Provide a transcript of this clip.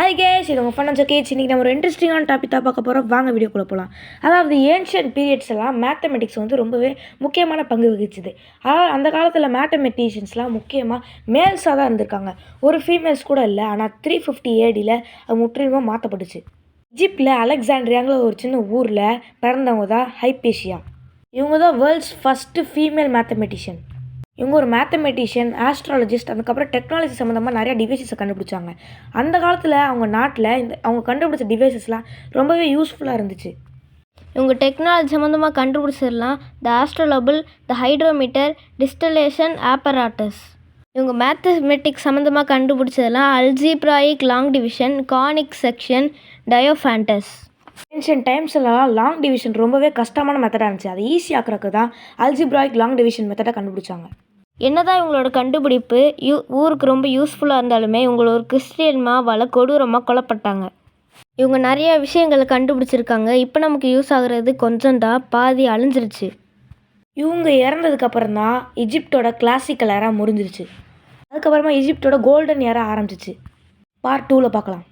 Hi guys, இது உங்கள் fun Gates. இன்றைக்கி நம்ம ஒரு இன்ட்ரெஸ்டிங்கான டாபிக் தான் பார்க்க போகிறோம். வாங்க வீடியோக்குள்ளே போகலாம். அதாவது ஏன்ஷியன்ட் பீரியட்ஸ் எல்லாம் மேத்தமெட்டிக்ஸ் வந்து ரொம்பவே முக்கியமான பங்கு வகிச்சுது. அதாவது அந்த காலத்தில் மேத்தமெட்டிஷியன்ஸ்லாம் முக்கியமாக மேல்ஸாக தான் இருந்திருக்காங்க, ஒரு ஃபீமேல்ஸ் கூட இல்லை. ஆனால் 350 ADயில் அது முற்றிலுமாக மாற்றப்பட்டுச்சு. இஜிப்டில் அலெக்சாண்ட்ரியாங்கிற ஒரு சின்ன ஊரில் பிறந்தவங்க தான் ஹைபேஷியா. இவங்க தான் வேர்ல்ட்ஸ் ஃபஸ்ட்டு ஃபீமேல் மேத்தமெட்டிஷியன். இவங்க ஒரு மேத்தமெட்டிஷியன், ஆஸ்ட்ராலஜிஸ்ட், அதுக்கப்புறம் டெக்னாலஜி சம்மந்தமாக நிறையா டிவைசஸை கண்டுபிடிச்சாங்க. அந்த காலத்தில் அவங்க நாட்டில் அவங்க கண்டுபிடிச்ச டிவைசஸ்லாம் ரொம்பவே யூஸ்ஃபுல்லாக இருந்துச்சு. இவங்க டெக்னாலஜி சம்மந்தமாக கண்டுபிடிச்சதெல்லாம் த ஆஸ்ட்ரோலபிள், த ஹைட்ரோமீட்டர், டிஸ்டலேஷன் ஆப்பராட்டஸ். இவங்க மேத்தமெட்டிக்ஸ் சம்மந்தமாக கண்டுபிடிச்சதெல்லாம் algebraic long division, conic section, Diophantus. Ancient டைம்ஸ்லாம் லாங் டிவிஷன் ரொம்பவே கஷ்டமான மெத்தடாக இருந்துச்சு. அதை ஈஸி ஆக்கிறதுக்கு தான் அல்ஜிப்ராயிக் லாங் டிவிஷன் மெத்தடை கண்டுபிடிச்சாங்க. என்னதான் இவங்களோட கண்டுபிடிப்பு ஊருக்கு ரொம்ப யூஸ்ஃபுல்லாக இருந்தாலுமே இவங்கள ஒரு கிறிஸ்டியன் மாவால் கொடூரமாக கொல்லப்பட்டாங்க. இவங்க நிறைய விஷயங்களை கண்டுபிடிச்சிருக்காங்க. இப்போ நமக்கு யூஸ் ஆகுறது கொஞ்சம் தான், பாதி அழிஞ்சிருச்சு. இவங்க இறந்ததுக்கப்புறம் தான் இஜிப்டோட கிளாசிக்கல் ஏரா முடிஞ்சிருச்சு. அதுக்கப்புறமா இஜிப்டோட கோல்டன் ஏரா ஆரம்பிச்சிச்சு. பார்ட் 2ல் பார்க்கலாம்.